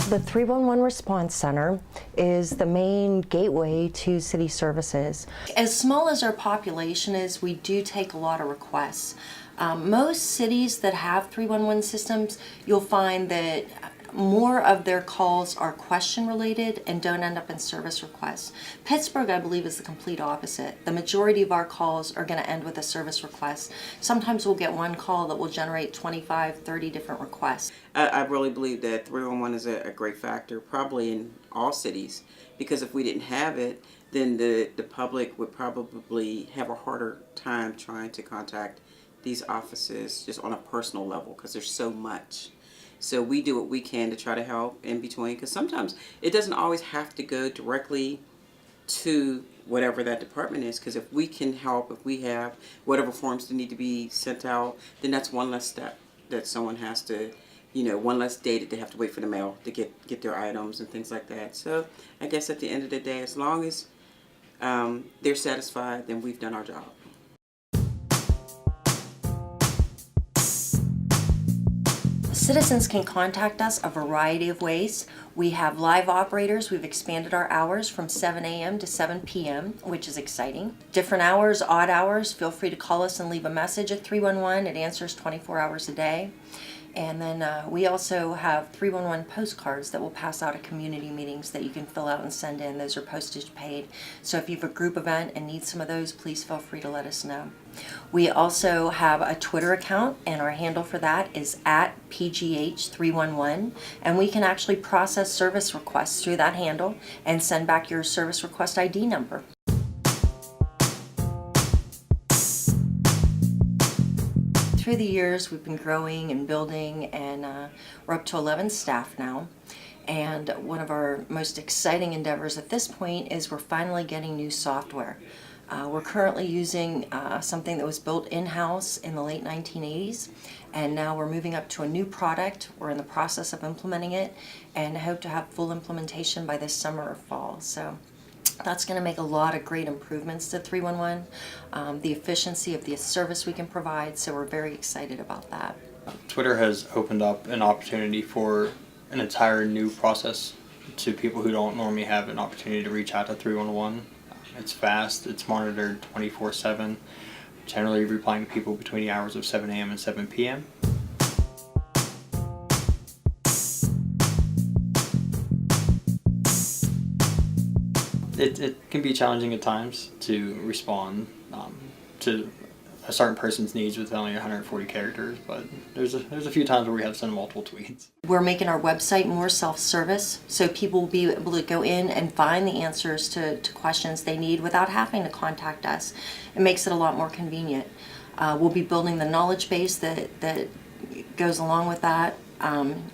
The 311 Response Center is the main gateway to city services. As small as our population is, we do take a lot of requests. Most cities that have 311 systems, you'll find that more of their calls are question related and don't end up in service requests. Pittsburgh, I believe, is the complete opposite. The majority of our calls are going to end with a service request. Sometimes we'll get one call that will generate 25, 30 different requests. I really believe that 311 is a great factor, probably in all cities, because if we didn't have it, then the public would probably have a harder time trying to contact these offices just on a personal level, because there's so much. So we do what we can to try to help in between, because sometimes it doesn't always have to go directly to whatever that department is, because if we can help, if we have whatever forms that need to be sent out, then that's one less step that someone has to, one less day that they have to wait for the mail to get their items and things like that. So I guess at the end of the day, as long as they're satisfied, then we've done our job. Citizens can contact us a variety of ways. We have live operators. We've expanded our hours from 7 a.m. to 7 p.m., which is exciting. Different hours, odd hours, feel free to call us and leave a message at 311. It answers 24 hours a day. And then we also have 311 postcards that we'll pass out at community meetings that you can fill out and send in. Those are postage paid. So if you have a group event and need some of those, please feel free to let us know. We also have a Twitter account, and our handle for that is @PGH311. And we can actually process service requests through that handle and send back your service request ID number. Through the years, we've been growing and building, and we're up to 11 staff now. And one of our most exciting endeavors at this point is we're finally getting new software. We're currently using something that was built in-house in the late 1980s, and now we're moving up to a new product. We're in the process of implementing it and hope to have full implementation by this summer or fall. So that's going to make a lot of great improvements to 311, the efficiency of the service we can provide, so we're very excited about that. Twitter has opened up an opportunity for an entire new process to people who don't normally have an opportunity to reach out to 311. It's fast, it's monitored 24/7, generally replying to people between the hours of 7 a.m. and 7 p.m. It can be challenging at times to respond to a certain person's needs with only 140 characters, but there's a few times where we have to send multiple tweets. We're making our website more self-service, so people will be able to go in and find the answers to questions they need without having to contact us. It makes it a lot more convenient. We'll be building the knowledge base that goes along with that.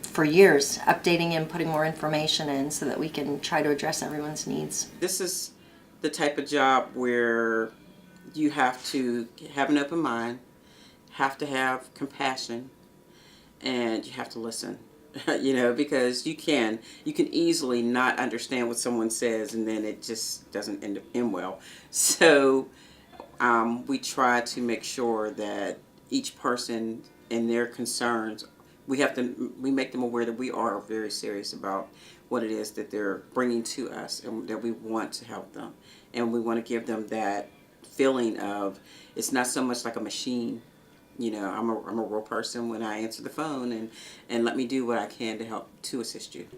For years, updating and putting more information in so that we can try to address everyone's needs. This is the type of job where you have to have an open mind, have to have compassion, and you have to listen. Because you can easily not understand what someone says, and then it just doesn't end well. So we try to make sure that each person and their concerns, we make them aware that we are very serious about what it is that they're bringing to us, and that we want to help them, and we want to give them that feeling of it's not so much like a machine. I'm a real person when I answer the phone, and let me do what I can to help to assist you.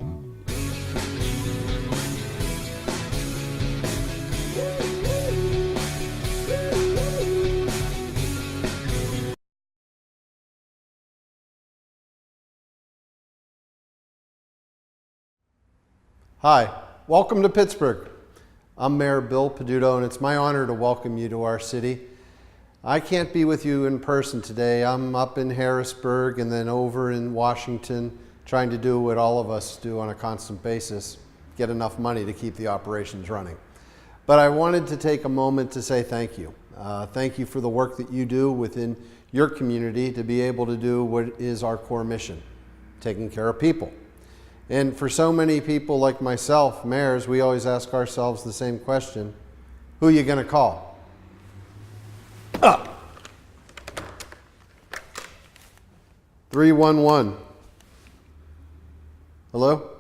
Hi, welcome to Pittsburgh. I'm Mayor Bill Peduto, and it's my honor to welcome you to our city. I can't be with you in person today. I'm up in Harrisburg and then over in Washington trying to do what all of us do on a constant basis, get enough money to keep the operations running. But I wanted to take a moment to say thank you. Thank you for the work that you do within your community to be able to do what is our core mission, taking care of people. And for so many people like myself, mayors, we always ask ourselves the same question: who are you going to call? 311. Hello?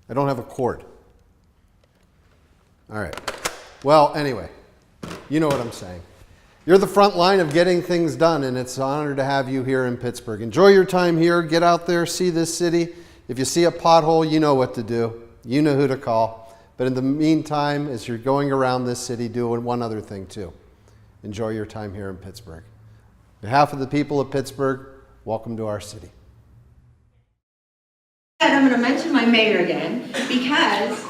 I don't have a cord. All right. Well, anyway, you know what I'm saying. You're the front line of getting things done, and it's an honor to have you here in Pittsburgh. Enjoy your time here. Get out there, see this city. If you see a pothole, you know what to do. You know who to call. But in the meantime, as you're going around this city, do one other thing too. Enjoy your time here in Pittsburgh. On behalf of the people of Pittsburgh, welcome to our city. And I'm going to mention my mayor again because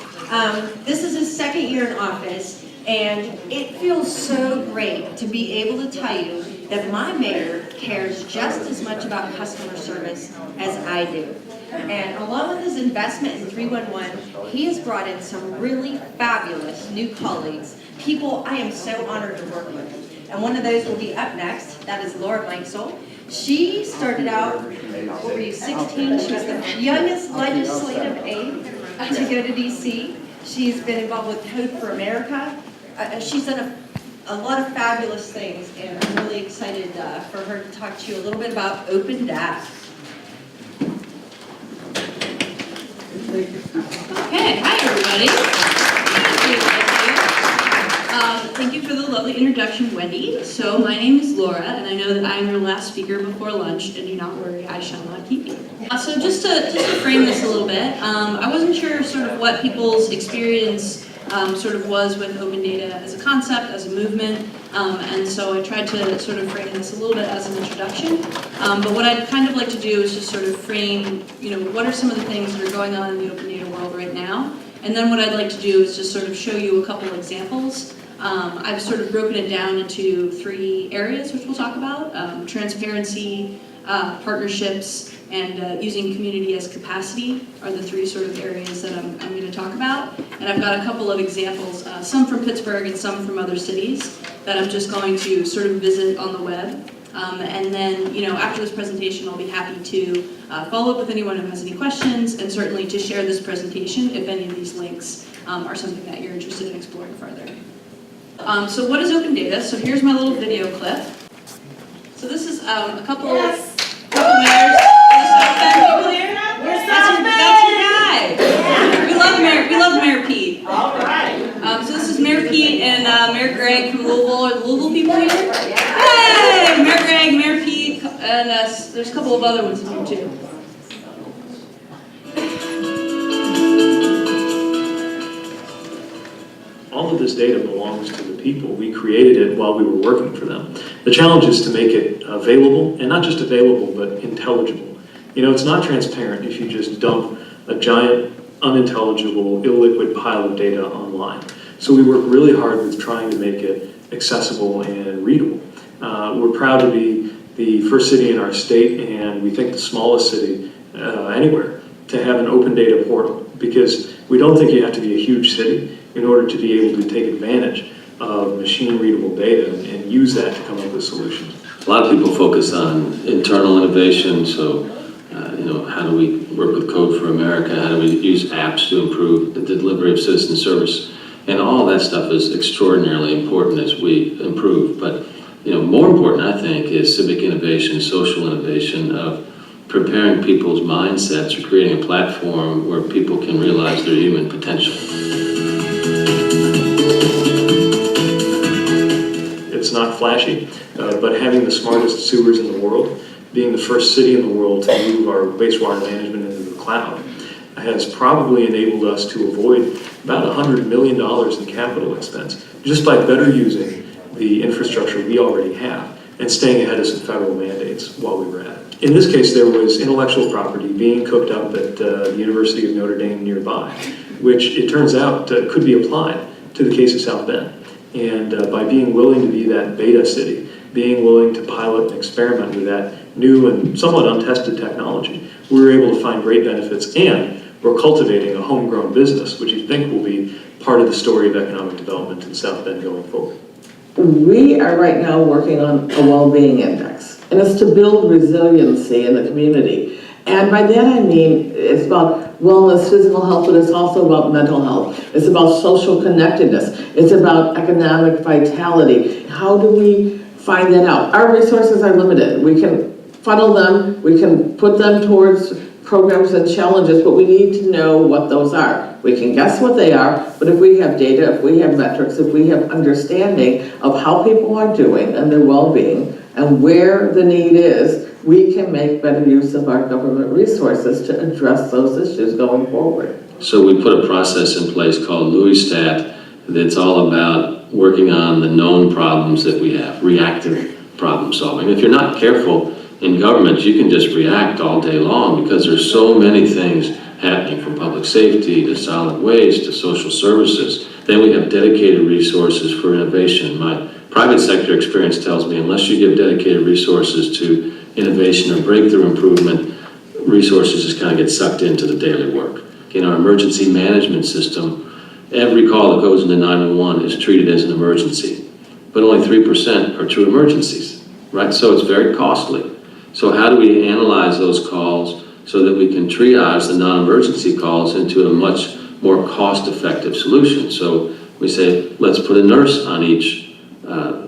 this is his second year in office, and it feels so great to be able to tell you that my mayor cares just as much about customer service as I do. And along with his investment in 311, he has brought in some really fabulous new colleagues, people I am so honored to work with. And one of those will be up next. That is Laura Meixell. She started out, what were you, 16? She was the youngest legislative aide to go to DC. She's been involved with Code for America. She's done a lot of fabulous things, and I'm really excited for her to talk to you a little bit about open data. Okay, hi everybody. Thank you for the lovely introduction, Wendy. So my name is Laura, and I know that I am your last speaker before lunch, and do not worry, I shall not keep you. So just to frame this a little bit, I wasn't sure sort of what people's experience sort of was with open data as a concept, as a movement, and so I tried to sort of frame this a little bit as an introduction. But what I'd kind of like to do is just sort of frame, what are some of the things that are going on in the open data world right now, and then what I'd like to do is just sort of show you a couple examples. I've sort of broken it down into 3 areas, which we'll talk about: transparency, partnerships, and using community as capacity are the 3 sort of areas that I'm going to talk about. And I've got a couple of examples, some from Pittsburgh and some from other cities, that I'm just going to sort of visit on the web. And then, after this presentation, I'll be happy to follow up with anyone who has any questions, and certainly to share this presentation if any of these links are something that you're interested in exploring further. So what is open data? So here's my little video clip. So this is a couple mayors. People here? That's your guy. We love Mayor Pete. All right. So this is Mayor Pete and Mayor Greg from Louisville. Are the Louisville people here? Hey! Mayor Greg, Mayor Pete, and there's a couple of other ones here too. All of this data belongs to the people. We created it while we were working for them. The challenge is to make it available, and not just available, but intelligible. It's not transparent if you just dump a giant, unintelligible, illiquid pile of data online. So we work really hard with trying to make it accessible and readable. We're proud to be the first city in our state, and we think the smallest city anywhere, to have an open data portal, because we don't think you have to be a huge city in order to be able to take advantage of machine-readable data and use that to come up with solutions. A lot of people focus on internal innovation, so how do we work with Code for America, how do we use apps to improve the delivery of citizen service, and all that stuff is extraordinarily important as we improve. But more important, I think, is civic innovation, social innovation, of preparing people's mindsets or creating a platform where people can realize their human potential. It's not flashy, but having the smartest sewers in the world, being the first city in the world to move our wastewater management into the cloud, has probably enabled us to avoid about $100 million in capital expense just by better using the infrastructure we already have and staying ahead of some federal mandates while we were at it. In this case, there was intellectual property being cooked up at the University of Notre Dame nearby, which it turns out could be applied to the case of South Bend. And by being willing to be that beta city, being willing to pilot and experiment with that new and somewhat untested technology, we were able to find great benefits, and we're cultivating a homegrown business, which I think will be part of the story of economic development in South Bend going forward. We are right now working on a well-being index, and it's to build resiliency in the community. And by that I mean it's about wellness, physical health, but it's also about mental health. It's about social connectedness. It's about economic vitality. How do we find that out? Our resources are limited. We can funnel them, we can put them towards programs and challenges, but we need to know what those are. We can guess what they are, but if we have data, if we have metrics, if we have understanding of how people are doing and their well-being and where the need is, we can make better use of our government resources to address those issues going forward. So we put a process in place called LouisStat that's all about working on the known problems that we have, reactive problem solving. If you're not careful in government, you can just react all day long because there's so many things happening, from public safety to solid waste to social services. Then we have dedicated resources for innovation. My private sector experience tells me unless you give dedicated resources to innovation or breakthrough improvement, resources just kind of get sucked into the daily work. In our emergency management system, every call that goes into 911 is treated as an emergency, but only 3% are true emergencies, right? So it's very costly. So how do we analyze those calls so that we can triage the non-emergency calls into a much more cost-effective solution? So we say, let's put a nurse on each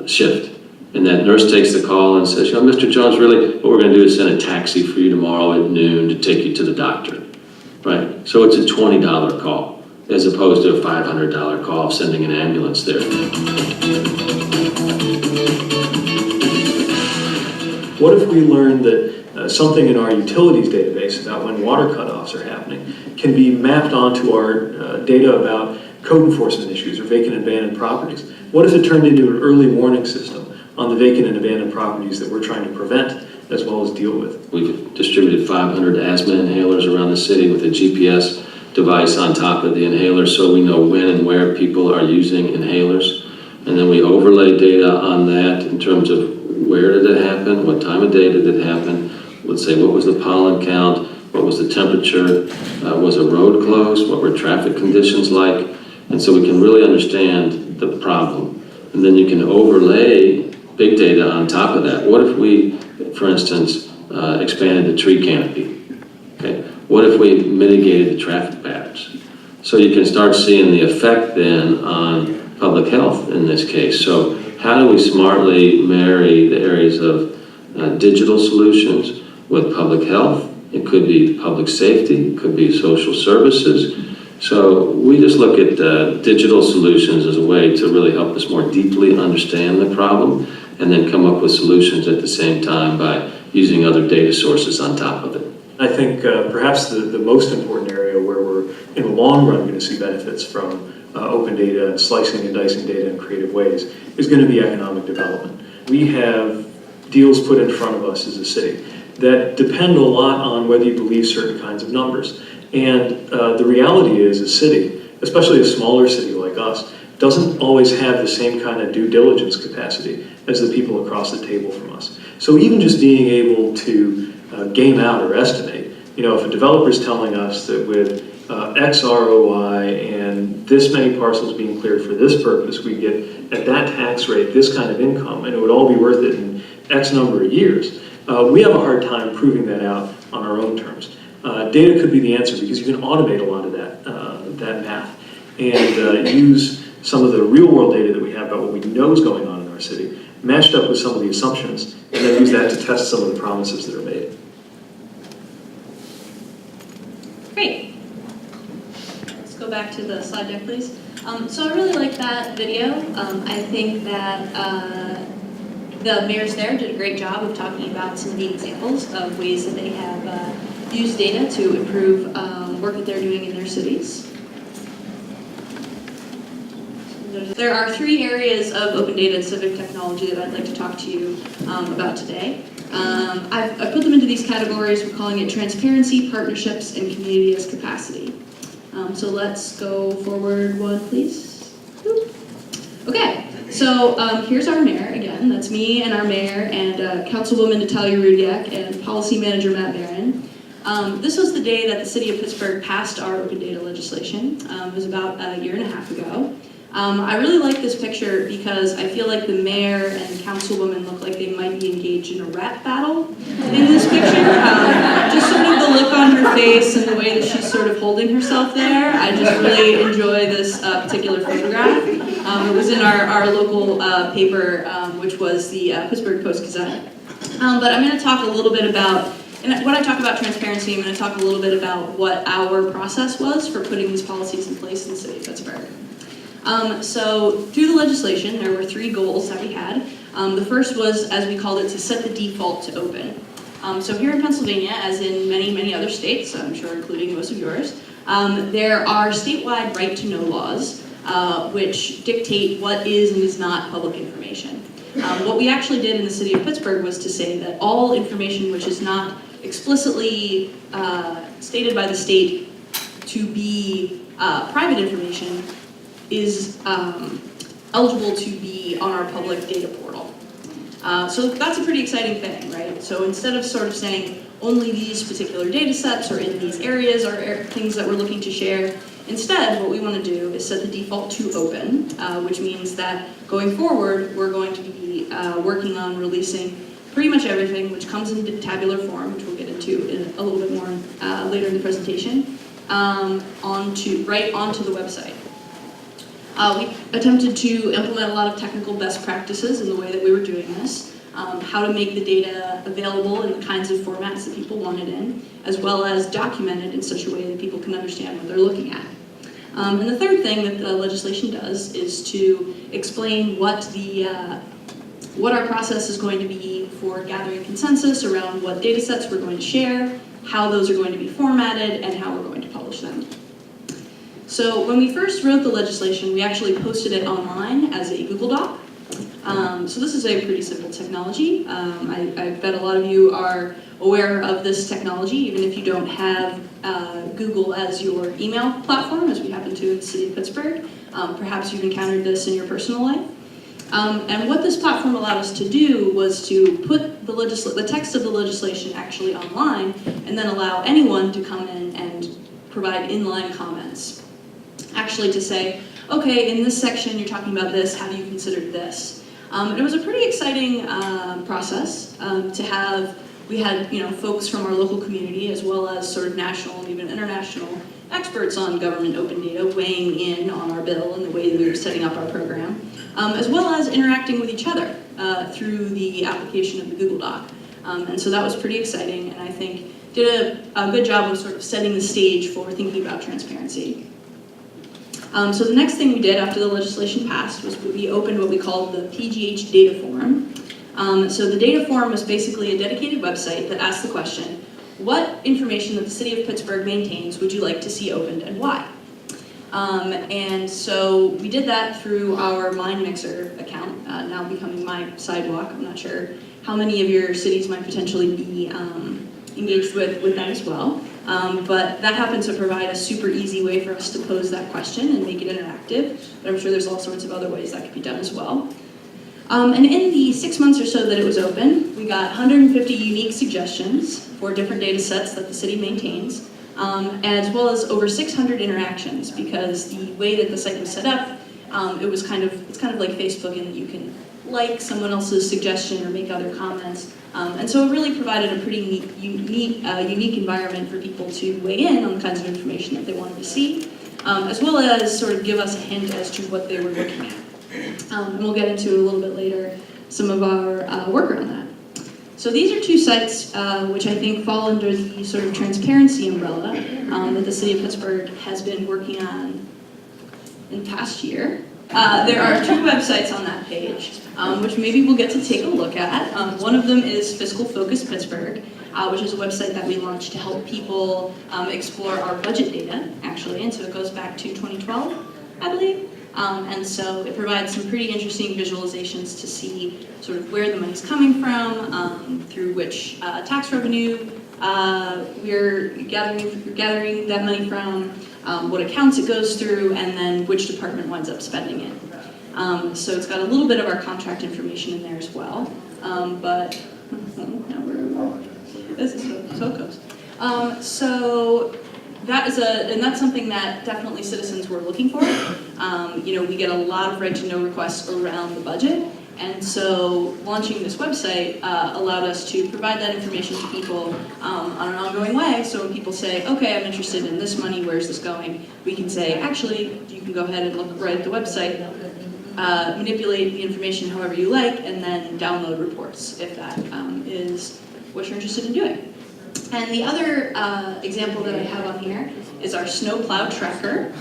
shift. And that nurse takes the call and says, Mr. Jones, really, what we're going to do is send a taxi for you tomorrow at noon to take you to the doctor, right? So it's a $20 call as opposed to a $500 call of sending an ambulance there. What if we learned that something in our utilities database about when water cutoffs are happening can be mapped onto our data about code enforcement issues or vacant and abandoned properties? What if it turned into an early warning system on the vacant and abandoned properties that we're trying to prevent as well as deal with? We've distributed 500 asthma inhalers around the city with a GPS device on top of the inhaler, so we know when and where people are using inhalers. And then we overlay data on that in terms of where did it happen, what time of day did it happen, let's say what was the pollen count, what was the temperature, was a road closed, what were traffic conditions like, and so we can really understand the problem. And then you can overlay big data on top of that. What if we, for instance, expanded the tree canopy? Okay. What if we mitigated the traffic patterns? So you can start seeing the effect then on public health in this case. So how do we smartly marry the areas of digital solutions with public health? It could be public safety, it could be social services. So we just look at digital solutions as a way to really help us more deeply understand the problem and then come up with solutions at the same time by using other data sources on top of it. I think perhaps the most important area where we're in the long run going to see benefits from open data and slicing and dicing data in creative ways is going to be economic development. We have deals put in front of us as a city that depend a lot on whether you believe certain kinds of numbers. And the reality is a city, especially a smaller city like us, doesn't always have the same kind of due diligence capacity as the people across the table from us. So even just being able to game out or estimate, if a developer's telling us that with X ROI and this many parcels being cleared for this purpose, we get at that tax rate this kind of income, and it would all be worth it in X number of years. We have a hard time proving that out on our own terms. Data could be the answer because you can automate a lot of that math and use some of the real world data that we have about what we know is going on in our city, matched up with some of the assumptions, and then use that to test some of the promises that are made. Great. Let's go back to the slide deck, please. So I really like that video. I think that the mayors there did a great job of talking about some neat examples of ways that they have used data to improve work that they're doing in their cities. There are 3 areas of open data and civic technology that I'd like to talk to you about today. I've put them into these categories. We're calling it transparency, partnerships, and community as capacity. So let's go forward one, please. Okay, so here's our mayor again. That's me and our mayor and Councilwoman Natalia Rudiak and Policy Manager Matt Barron. This was the day that the city of Pittsburgh passed our open data legislation. It was about a year and a half ago. I really like this picture because I feel like the mayor and councilwoman look like they might be engaged in a rap battle in this picture. Just sort of the look on her face and the way that she's sort of holding herself there. I just really enjoy this particular photograph. It was in our local paper, which was the Pittsburgh Post-Gazette. But I'm going to talk a little bit about, and when I talk about transparency, I'm going to talk a little bit about what our process was for putting these policies in place in the city of Pittsburgh. So through the legislation, there were 3 goals that we had. The first was, as we called it, to set the default to open. So here in Pennsylvania, as in many, many other states, I'm sure including most of yours, there are statewide right-to-know laws, which dictate what is and is not public information. What we actually did in the city of Pittsburgh was to say that all information which is not explicitly stated by the state to be private information is eligible to be on our public data portal. So that's a pretty exciting thing, right? So instead of sort of saying only these particular data sets or in these areas are things that we're looking to share, instead what we want to do is set the default to open, which means that going forward we're going to be working on releasing pretty much everything which comes in tabular form, which we'll get into in a little bit more later in the presentation, right onto the website. We attempted to implement a lot of technical best practices in the way that we were doing this, how to make the data available in the kinds of formats that people wanted in, as well as documented in such a way that people can understand what they're looking at. And the third thing that the legislation does is to explain what our process is going to be for gathering consensus around what data sets we're going to share, how those are going to be formatted, and how we're going to publish them. So when we first wrote the legislation, we actually posted it online as a Google Doc. So this is a pretty simple technology. I bet a lot of you are aware of this technology, even if you don't have Google as your email platform, as we happen to in the city of Pittsburgh. Perhaps you've encountered this in your personal life. And what this platform allowed us to do was to put the text of the legislation actually online, and then allow anyone to come in and provide inline comments. Actually to say, okay, in this section you're talking about this, have you considered this? And it was a pretty exciting process to have. We had folks from our local community as well as sort of national and even international experts on government open data weighing in on our bill and the way that we were setting up our program, as well as interacting with each other through the application of the Google Doc. And so that was pretty exciting, and I think did a good job of sort of setting the stage for thinking about transparency. So the next thing we did after the legislation passed was we opened what we called the PGH Data Forum. So the data forum was basically a dedicated website that asked the question, what information that the city of Pittsburgh maintains would you like to see opened and why? And so we did that through our Meixell account, now becoming My Sidewalk. I'm not sure how many of your cities might potentially be engaged with that as well. But that happened to provide a super easy way for us to pose that question and make it interactive. But I'm sure there's all sorts of other ways that could be done as well. And in the 6 months or so that it was open, we got 150 unique suggestions for different data sets that the city maintains, as well as over 600 interactions, because the way that the site was set up, it's kind of like Facebook in that you can like someone else's suggestion or make other comments. And so it really provided a pretty unique environment for people to weigh in on the kinds of information that they wanted to see, as well as sort of give us a hint as to what they were looking at. And we'll get into a little bit later some of our work around that. So these are 2 sites which I think fall under the sort of transparency umbrella that the city of Pittsburgh has been working on in the past year. There are 2 websites on that page, which maybe we'll get to take a look at. One of them is Fiscal Focus Pittsburgh, which is a website that we launched to help people explore our budget data, actually, and so it goes back to 2012, I believe. And so it provides some pretty interesting visualizations to see sort of where the money's coming from, through which tax revenue we're gathering that money from, what accounts it goes through, and then which department winds up spending it. So it's got a little bit of our contract information in there as well. But now this is so it goes. So that is and that's something that definitely citizens were looking for. We get a lot of right-to-know requests around the budget, and so launching this website allowed us to provide that information to people on an ongoing way. So when people say, okay, I'm interested in this money, where's this going? We can say, actually, you can go ahead and look right at the website, manipulate the information however you like, and then download reports if that is what you're interested in doing. And the other example that I have on here is our snowplow tracker.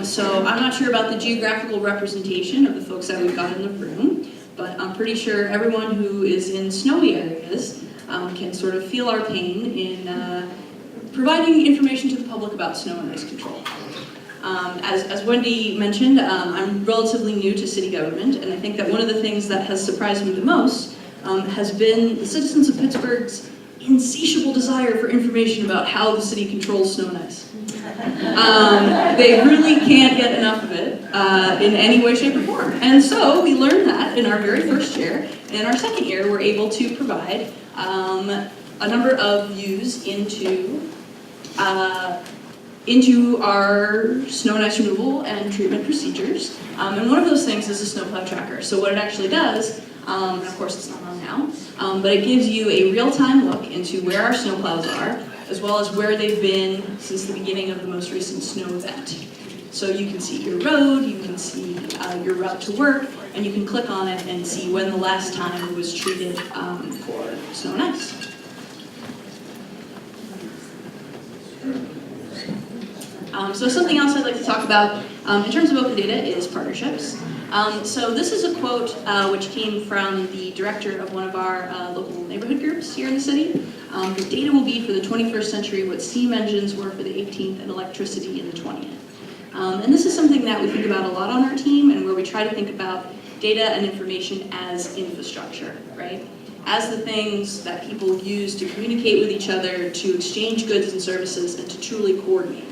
So I'm not sure about the geographical representation of the folks that we've got in the room, but I'm pretty sure everyone who is in snowy areas can sort of feel our pain in providing information to the public about snow and ice control. As Wendy mentioned, I'm relatively new to city government, and I think that one of the things that has surprised me the most has been the citizens of Pittsburgh's insatiable desire for information about how the city controls snow and ice. They really can't get enough of it in any way, shape, or form. And so we learned that in our very first year. In our second year, we're able to provide a number of views into our snow and ice removal and treatment procedures. And one of those things is a snowplow tracker. So what it actually does, and of course it's not on now, but it gives you a real-time look into where our snowplows are, as well as where they've been since the beginning of the most recent snow event. So you can see your road, you can see your route to work, and you can click on it and see when the last time it was treated for snow and ice. So something else I'd like to talk about in terms of open data is partnerships. So this is a quote which came from the director of one of our local neighborhood groups here in the city. The data will be for the 21st century what steam engines were for the 18th and electricity in the 20th. And this is something that we think about a lot on our team, and where we try to think about data and information as infrastructure, right? As the things that people use to communicate with each other, to exchange goods and services, and to truly coordinate.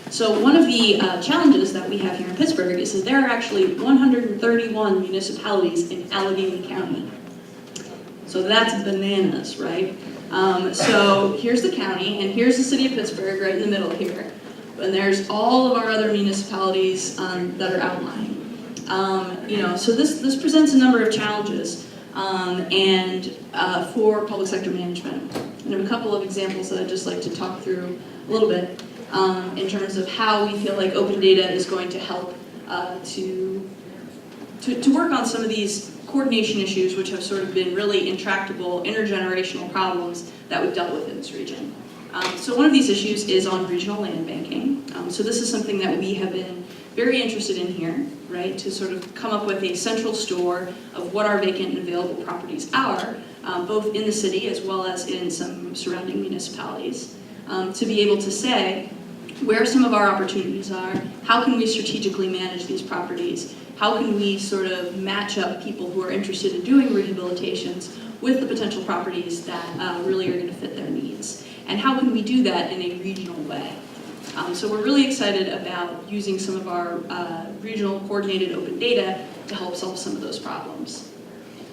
So one of the challenges that we have here in Pittsburgh is that there are actually 131 municipalities in Allegheny County. So that's bananas, right? So here's the county, and here's the city of Pittsburgh right in the middle here. And there's all of our other municipalities that are outlined. So this presents a number of challenges for public sector management. And I have a couple of examples that I'd just like to talk through a little bit. In terms of how we feel like open data is going to help to work on some of these coordination issues, which have sort of been really intractable intergenerational problems that we've dealt with in this region. So one of these issues is on regional land banking. So this is something that we have been very interested in here, right, to sort of come up with a central store of what our vacant and available properties are, both in the city as well as in some surrounding municipalities, to be able to say where some of our opportunities are, how can we strategically manage these properties, how can we sort of match up people who are interested in doing rehabilitations with the potential properties that really are going to fit their needs, and how can we do that in a regional way. So we're really excited about using some of our regional coordinated open data to help solve some of those problems.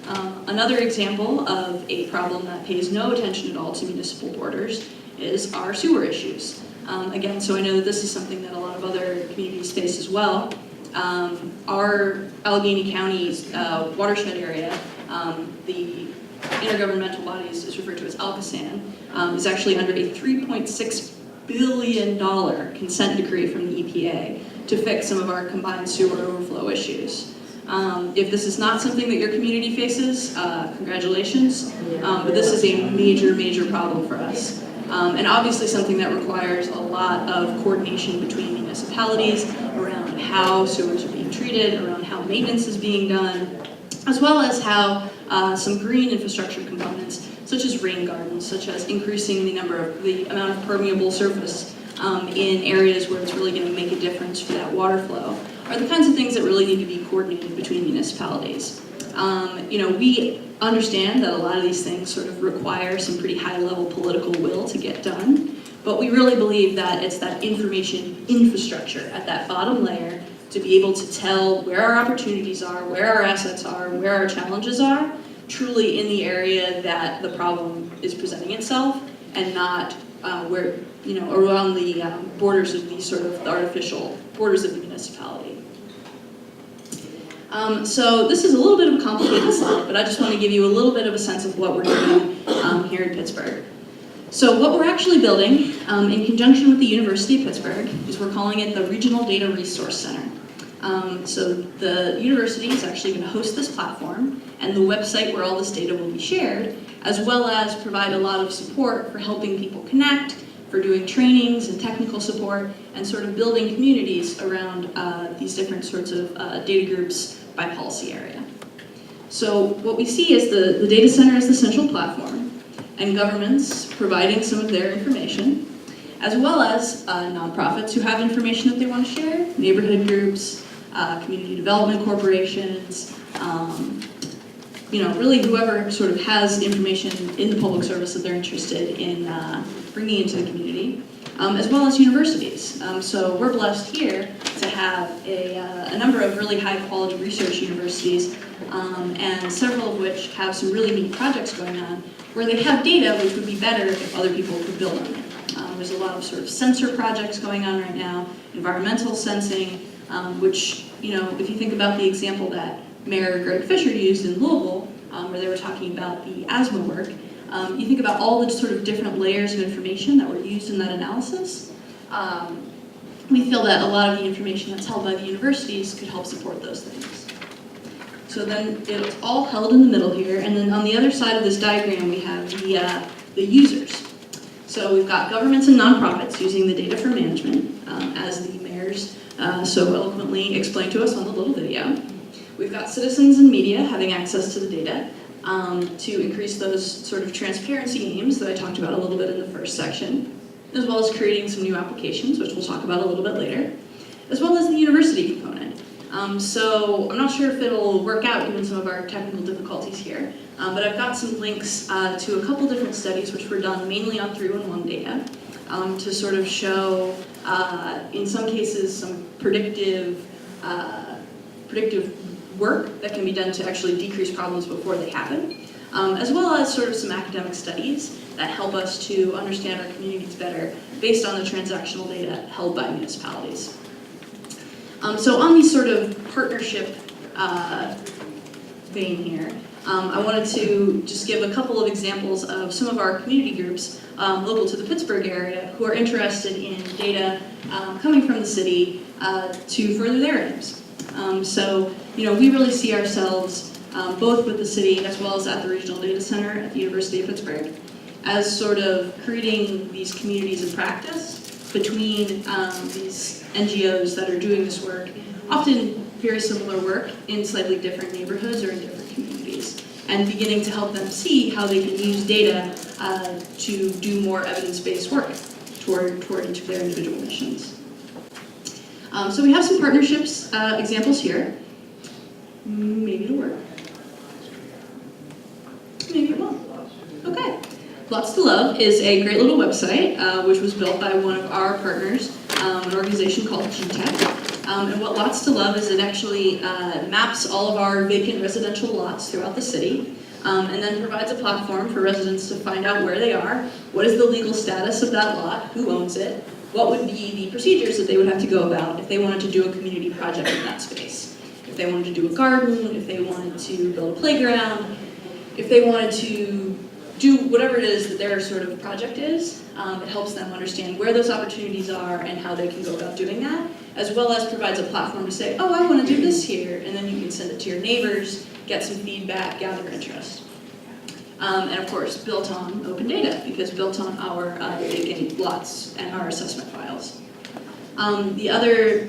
Another example of a problem that pays no attention at all to municipal borders is our sewer issues. Again, so I know that this is something that a lot of other communities face as well. Our Allegheny County's watershed area, the intergovernmental body is referred to as ALCASAN, is actually under a $3.6 billion consent decree from the EPA to fix some of our combined sewer overflow issues. If this is not something that your community faces, congratulations, but this is a major, major problem for us. And obviously something that requires a lot of coordination between municipalities around how sewers are being treated, around how maintenance is being done, as well as how some green infrastructure components, such as rain gardens, such as increasing the amount of permeable surface in areas where it's really going to make a difference for that water flow are the kinds of things that really need to be coordinated between municipalities. We understand that a lot of these things sort of require some pretty high-level political will to get done, but we really believe that it's that information infrastructure at that bottom layer to be able to tell where our opportunities are, where our assets are, where our challenges are, truly in the area that the problem is presenting itself, and not where, around the borders of these sort of artificial borders of the municipality. So this is a little bit of a complicated slide, but I just want to give you a little bit of a sense of what we're doing here in Pittsburgh. So what we're actually building, in conjunction with the University of Pittsburgh, is we're calling it the Regional Data Resource Center. So the university is actually going to host this platform and the website where all this data will be shared, as well as provide a lot of support for helping people connect, for doing trainings and technical support, and sort of building communities around these different sorts of data groups by policy area. So what we see is the data center is the central platform, and governments providing some of their information, as well as nonprofits who have information that they want to share, neighborhood groups, community development corporations, really whoever sort of has information in the public service that they're interested in bringing into the community, as well as universities. So we're blessed here to have a number of really high quality research universities, and several of which have some really neat projects going on where they have data which would be better if other people could build on it. There's a lot of sort of sensor projects going on right now, environmental sensing, which, if you think about the example that Mayor Greg Fisher used in Louisville, where they were talking about the asthma work, you think about all the sort of different layers of information that were used in that analysis. We feel that a lot of the information that's held by the universities could help support those things. So then it's all held in the middle here, and then on the other side of this diagram we have the users. So we've got governments and nonprofits using the data for management, as the mayors so eloquently explained to us on the little video. We've got citizens and media having access to the data to increase those sort of transparency aims that I talked about a little bit in the first section, as well as creating some new applications, which we'll talk about a little bit later, as well as the university component. So I'm not sure if it'll work out given some of our technical difficulties here, but I've got some links to a couple different studies which were done mainly on 311 data to sort of show, in some cases, some predictive work that can be done to actually decrease problems before they happen, as well as sort of some academic studies that help us to understand our communities better based on the transactional data held by municipalities. So on these sort of partnership vein here, I wanted to just give a couple of examples of some of our community groups local to the Pittsburgh area who are interested in data coming from the city to further their aims. So, we really see ourselves both with the city as well as at the Regional Data Center at the University of Pittsburgh as sort of creating these communities of practice between these NGOs that are doing this work, often very similar work in slightly different neighborhoods or in different communities, and beginning to help them see how they can use data to do more evidence-based work toward each of their individual missions. So we have some partnerships examples here. Maybe it'll work. Maybe it won't. Okay. Lots to Love is a great little website which was built by one of our partners, an organization called GTech. And what Lots to Love is it actually maps all of our vacant residential lots throughout the city, and then provides a platform for residents to find out where they are, what is the legal status of that lot, who owns it, what would be the procedures that they would have to go about if they wanted to do a community project in that space. If they wanted to do a garden, if they wanted to build a playground, if they wanted to do whatever it is that their sort of project is, it helps them understand where those opportunities are and how they can go about doing that, as well as provides a platform to say, oh, I want to do this here, and then you can send it to your neighbors, get some feedback, gather interest. And of course, built on open data, because built on our vacant lots and our assessment files. The other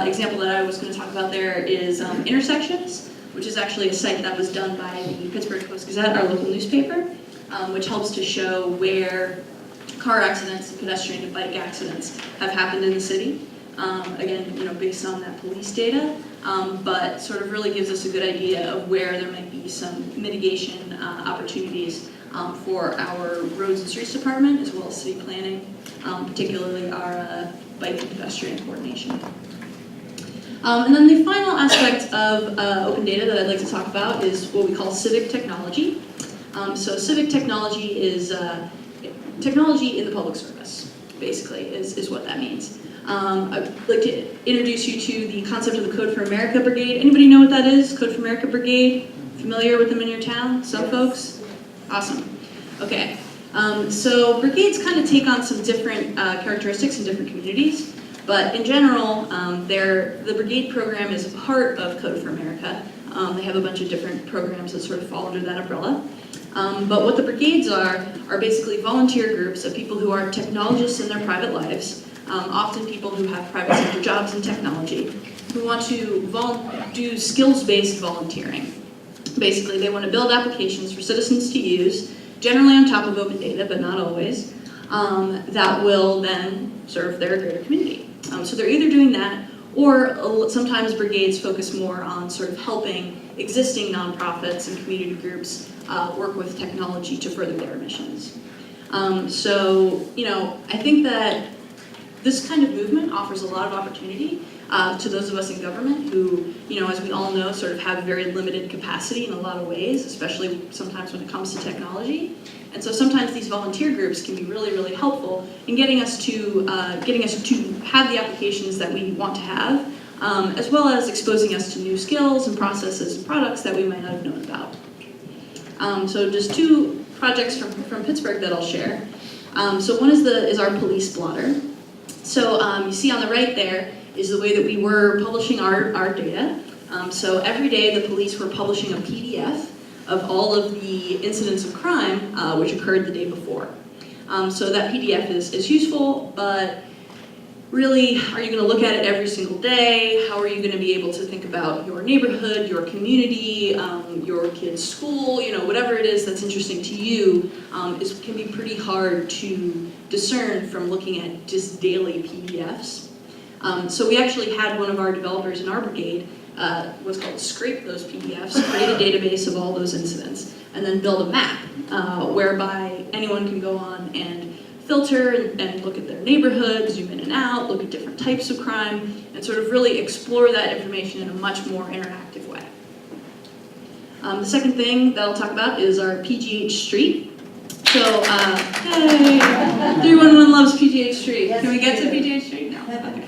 example that I was going to talk about there is Intersections, which is actually a site that was done by the Pittsburgh Post-Gazette, our local newspaper. which helps to show where car accidents and pedestrian and bike accidents have happened in the city. Again, based on that police data, but sort of really gives us a good idea of where there might be some mitigation opportunities for our roads and streets department, as well as city planning, particularly our bike and pedestrian coordination. And then the final aspect of open data that I'd like to talk about is what we call civic technology. So civic technology is technology in the public service, basically, is what that means. I'd like to introduce you to the concept of the Code for America Brigade. Anybody know what that is? Code for America Brigade? Familiar with them in your town? Some folks? Awesome. Okay. So brigades kind of take on some different characteristics in different communities, but in general, the brigade program is a part of Code for America. They have a bunch of different programs that sort of fall under that umbrella. But what the brigades are basically volunteer groups of people who are technologists in their private lives, often people who have private sector jobs in technology, who want to do skills-based volunteering. Basically, they want to build applications for citizens to use, generally on top of open data, but not always, that will then serve their greater community. So they're either doing that, or sometimes brigades focus more on sort of helping existing nonprofits and community groups work with technology to further their missions. So, I think that this kind of movement offers a lot of opportunity to those of us in government who, as we all know, sort of have very limited capacity in a lot of ways, especially sometimes when it comes to technology. And so sometimes these volunteer groups can be really, really helpful in getting us to have the applications that we want to have, as well as exposing us to new skills and processes and products that we might not have known about. So just two projects from Pittsburgh that I'll share. So one is our police blotter. So you see on the right there is the way that we were publishing our data. So every day the police were publishing a PDF of all of the incidents of crime which occurred the day before. So that PDF is useful, but really, are you going to look at it every single day? How are you going to be able to think about your neighborhood, your community, your kid's school, whatever it is that's interesting to you, can be pretty hard to discern from looking at just daily PDFs. So we actually had one of our developers in our brigade, what's called scrape those PDFs, create a database of all those incidents, and then build a map whereby anyone can go on and filter and look at their neighborhood, zoom in and out, look at different types of crime, and sort of really explore that information in a much more interactive way. The second thing that I'll talk about is our PGH Street. So, hey, 311 loves PGH Street. Can we get to PGH Street? No. Okay.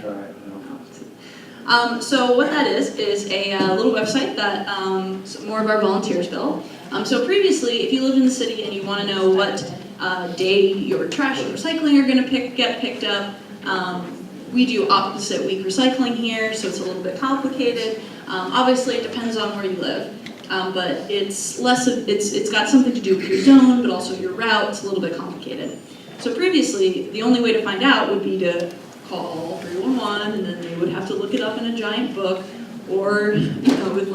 So what that is a little website that more of our volunteers built. So previously, if you lived in the city and you want to know what day your trash and recycling are going to get picked up, we do opposite week recycling here, so it's a little bit complicated. Obviously, it depends on where you live, but it's got something to do with your zone, but also your route. It's a little bit complicated. So previously, the only way to find out would be to call 311, and then they would have to look it up in a giant book, or with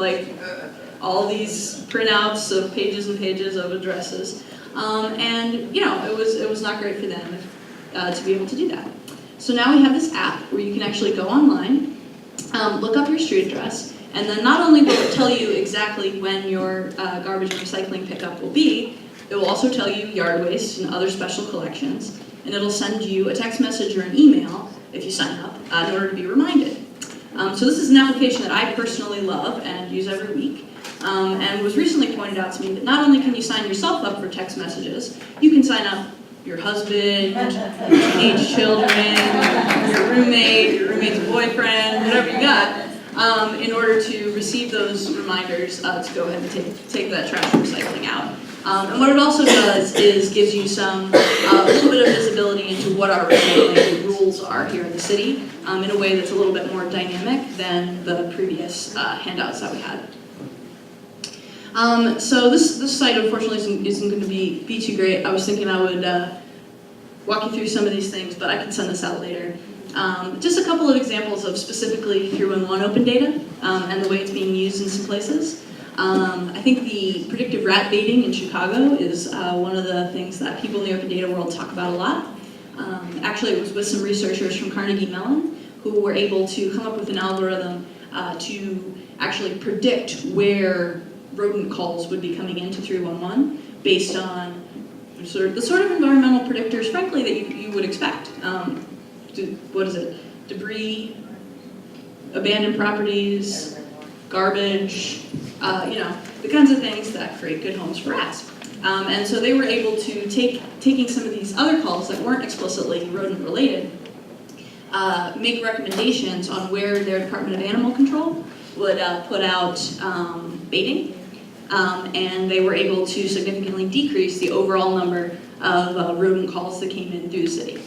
all these printouts of pages and pages of addresses, and it was not great for them to be able to do that. So now we have this app where you can actually go online, look up your street address, and then not only will it tell you exactly when your garbage and recycling pickup will be, it will also tell you yard waste and other special collections, and it'll send you a text message or an email if you sign up in order to be reminded. So this is an application that I personally love and use every week, and was recently pointed out to me that not only can you sign yourself up for text messages, you can sign up your husband, your teenage children, your roommate's boyfriend, whatever you got, in order to receive those reminders to go ahead and take that trash recycling out. And what it also does is gives you a little bit of visibility into what our recycling rules are here in the city in a way that's a little bit more dynamic than the previous handouts that we had. So this site unfortunately isn't going to be too great. I was thinking I would walk you through some of these things, but I can send this out later. Just a couple of examples of specifically 311 open data and the way it's being used in some places. I think the predictive rat baiting in Chicago is one of the things that people in the open data world talk about a lot. Actually, it was with some researchers from Carnegie Mellon who were able to come up with an algorithm to actually predict where rodent calls would be coming into 311 based on the sort of environmental predictors, frankly, that you would expect. What is it? Debris, abandoned properties, garbage, the kinds of things that create good homes for rats. And so they were able to taking some of these other calls that weren't explicitly rodent related, make recommendations on where their Department of Animal Control would put out baiting, and they were able to significantly decrease the overall number of rodent calls that came in through the city.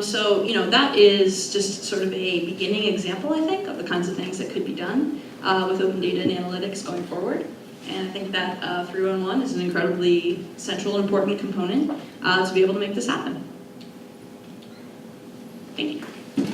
So that is just sort of a beginning example, I think, of the kinds of things that could be done with open data and analytics going forward. And I think that 311 is an incredibly central and important component to be able to make this happen. Thank you.